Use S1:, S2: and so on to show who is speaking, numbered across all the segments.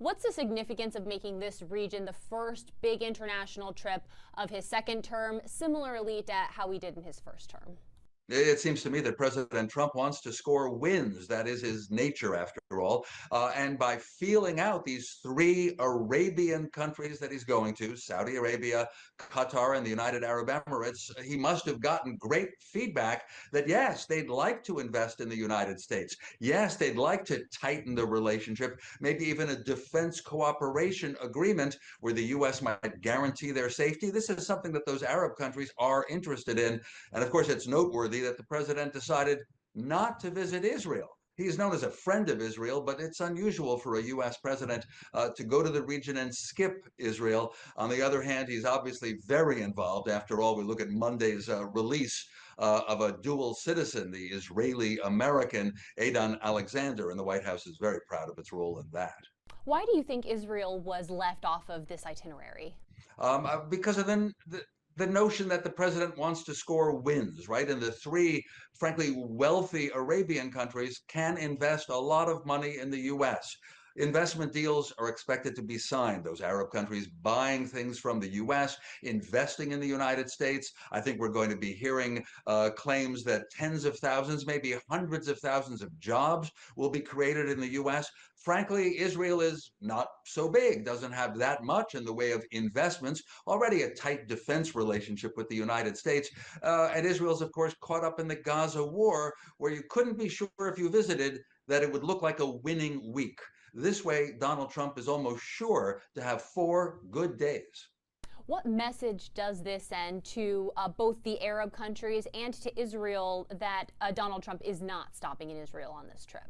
S1: What's the significance of making this region the first big international trip of his second term, similarly to how he did in his first term?
S2: It seems to me that President Trump wants to score wins. That is his nature, after all. And by feeling out these three Arabian countries that he's going to, Saudi Arabia, Qatar, and the United Arab Emirates, he must have gotten great feedback that, yes, they'd like to invest in the United States. Yes, they'd like to tighten the relationship, maybe even a defense cooperation agreement where the U.S. might guarantee their safety. This is something that those Arab countries are interested in. And of course, it's noteworthy that the president decided not to visit Israel. He's known as a friend of Israel, but it's unusual for a U.S. president to go to the region and skip Israel. On the other hand, he's obviously very involved. After all, we look at Monday's release of a dual citizen, the Israeli-American Edan Alexander, and the White House is very proud of its role in that.
S1: Why do you think Israel was left off of this itinerary?
S2: Because of the notion that the president wants to score wins, right? And the three, frankly, wealthy Arabian countries can invest a lot of money in the U.S. Investment deals are expected to be signed. Those Arab countries buying things from the U.S., investing in the United States. I think we're going to be hearing claims that tens of thousands, maybe hundreds of thousands of jobs will be created in the U.S. Frankly, Israel is not so big, doesn't have that much in the way of investments, already a tight defense relationship with the United States. And Israel's, of course, caught up in the Gaza war, where you couldn't be sure if you visited that it would look like a winning week. This way, Donald Trump is almost sure to have 4 good days.
S1: What message does this send to both the Arab countries and to Israel that Donald Trump is not stopping in Israel on this trip?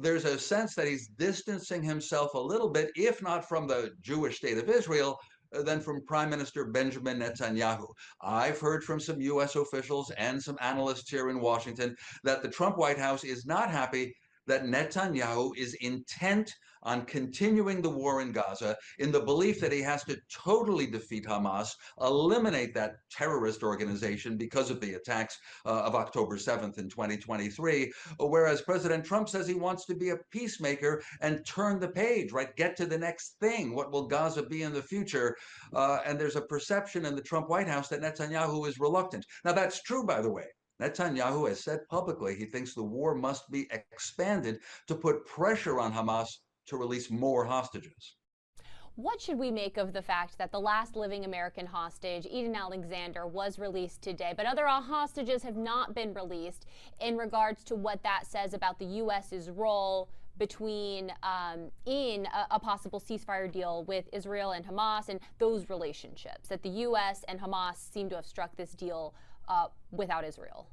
S2: There's a sense that he's distancing himself a little bit, if not from the Jewish state of Israel, then from Prime Minister Benjamin Netanyahu. I've heard from some U.S. officials and some analysts here in Washington that the Trump White House is not happy that Netanyahu is intent on continuing the war in Gaza in the belief that he has to totally defeat Hamas, eliminate that terrorist organization because of the attacks of October 7th in 2023, whereas President Trump says he wants to be a peacemaker and turn the page, right? Get to the next thing. What will Gaza be in the future? And there's a perception in the Trump White House that Netanyahu is reluctant. Now, that's true, by the way. Netanyahu has said publicly he thinks the war must be expanded to put pressure on Hamas to release more hostages.
S1: What should we make of the fact that the last living American hostage, Edan Alexander, was released today, but other hostages have not been released, in regards to what that says about the U.S.'s role between in a possible ceasefire deal with Israel and Hamas and those relationships, that the U.S. and Hamas seem to have struck this deal without Israel?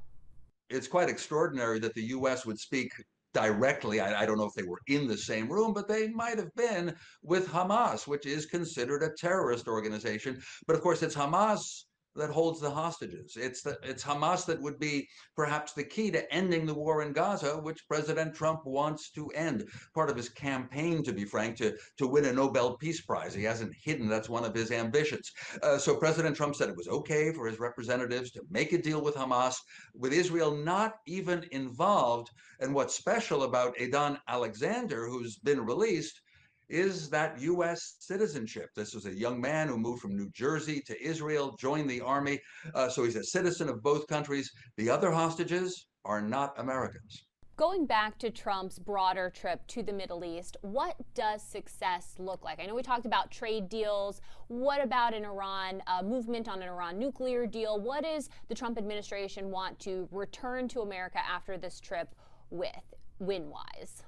S2: It's quite extraordinary that the U.S. would speak directly. I don't know if they were in the same room, but they might have been with Hamas, which is considered a terrorist organization. But of course, it's Hamas that holds the hostages. It's Hamas that would be perhaps the key to ending the war in Gaza, which President Trump wants to end. Part of his campaign, to be frank, to win a Nobel Peace Prize. He hasn't hidden that's one of his ambitions. So President Trump said it was okay for his representatives to make a deal with Hamas, with Israel not even involved. And what's special about Edan Alexander, who's been released, is that U.S. citizenship. This was a young man who moved from New Jersey to Israel, joined the army, so he's a citizen of both countries. The other hostages are not Americans.
S1: Going back to Trump's broader trip to the Middle East, what does success look like? I know we talked about trade deals. What about an Iran movement on an Iran nuclear deal? What does the Trump administration want to return to America after this trip with, win-wise?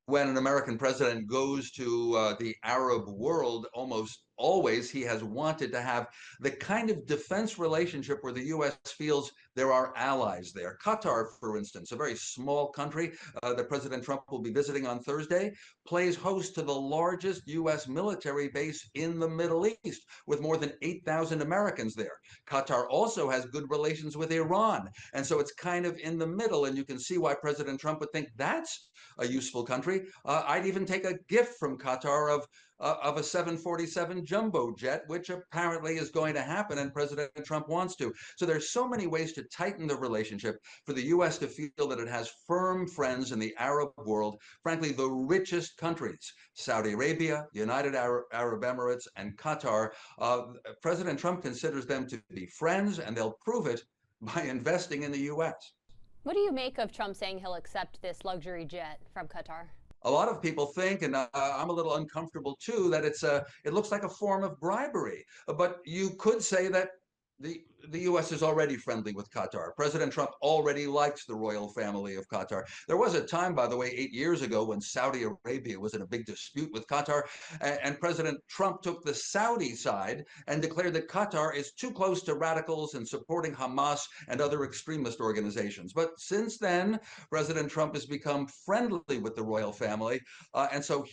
S2: When an American president goes to the Arab world, almost always he has wanted to have the kind of defense relationship where the U.S. feels there are allies there. Qatar, for instance, a very small country that President Trump will be visiting on Thursday, plays host to the largest U.S. military base in the Middle East, with more than 8,000 Americans there. Qatar also has good relations with Iran, and so it's kind of in the middle, and you can see why President Trump would think that's a useful country. I'd even take a gift from Qatar of a 747 jumbo jet, which apparently is going to happen, and President Trump wants to. So there's so many ways to tighten the relationship for the U.S. to feel that it has firm friends in the Arab world, frankly, the richest countries, Saudi Arabia, United Arab Emirates, and Qatar. President Trump considers them to be friends, and they'll prove it by investing in the U.S.
S1: What do you make of Trump saying he'll accept this luxury jet from Qatar?
S2: A lot of people think, and I'm a little uncomfortable too, that it looks like a form of bribery. But you could say that the U.S. is already friendly with Qatar. President Trump already likes the royal family of Qatar. There was a time, by the way, 8 years ago when Saudi Arabia was in a big dispute with Qatar, and President Trump took the Saudi side and declared that Qatar is too close to radicals and supporting Hamas and other extremist organizations. But since then, President Trump has become friendly with the royal family, and so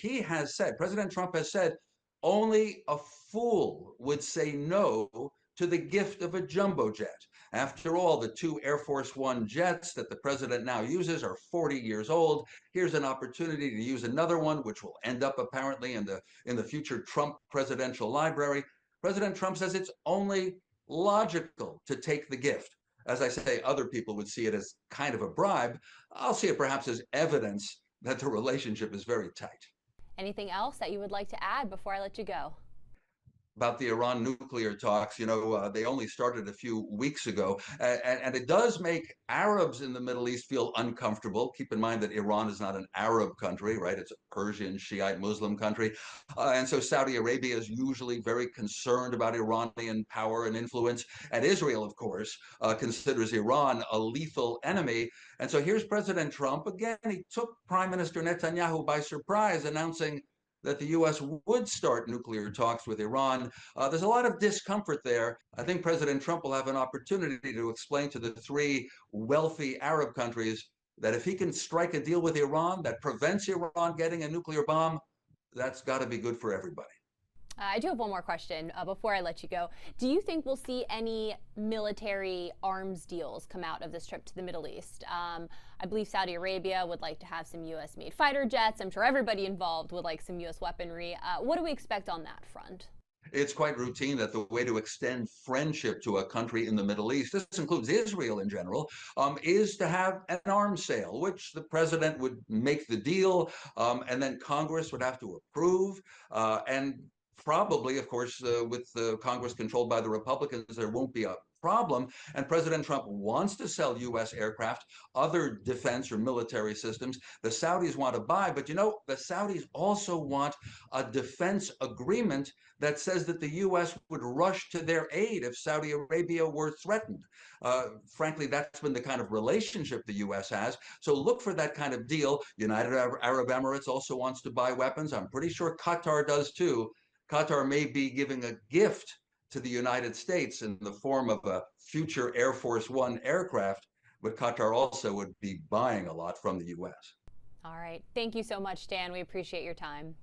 S2: President Trump has said, only a fool would say no to the gift of a jumbo jet. After all, the two Air Force One jets that the president now uses are 40 years old. Here's an opportunity to use another one, which will end up apparently in the future Trump presidential library. President Trump says it's only logical to take the gift. As I say, other people would see it as kind of a bribe. I'll see it perhaps as evidence that the relationship is very tight.
S1: Anything else that you would like to add before I let you go?
S2: About the Iran nuclear talks, they only started a few weeks ago, and it does make Arabs in the Middle East feel uncomfortable. Keep in mind that Iran is not an Arab country, right? It's a Persian Shiite Muslim country. And so Saudi Arabia is usually very concerned about Iranian power and influence. And Israel, of course, considers Iran a lethal enemy. And so here's President Trump. Again, he took Prime Minister Netanyahu by surprise, announcing that the U.S. would start nuclear talks with Iran. There's a lot of discomfort there. I think President Trump will have an opportunity to explain to the three wealthy Arab countries that if he can strike a deal with Iran that prevents Iran getting a nuclear bomb, that's got to be good for everybody.
S1: I do have one more question before I let you go. Do you think we'll see any military arms deals come out of this trip to the Middle East? I believe Saudi Arabia would like to have some U.S.-made fighter jets. I'm sure everybody involved would like some U.S. weaponry. What do we expect on that front?
S2: It's quite routine that the way to extend friendship to a country in the Middle East, this includes Israel in general, is to have an arms sale, which the president would make the deal, and then Congress would have to approve. And probably, of course, with the Congress controlled by the Republicans, there won't be a problem. And President Trump wants to sell U.S. aircraft, other defense or military systems. The Saudis want to buy, but the Saudis also want a defense agreement that says that the U.S. would rush to their aid if Saudi Arabia were threatened. Frankly, that's been the kind of relationship the U.S. has. So look for that kind of deal. United Arab Emirates also wants to buy weapons. I'm pretty sure Qatar does too. Qatar may be giving a gift to the United States in the form of a future Air Force One aircraft, but Qatar also would be buying a lot from the U.S.
S1: All right. Thank you so much, Dan. We appreciate your time.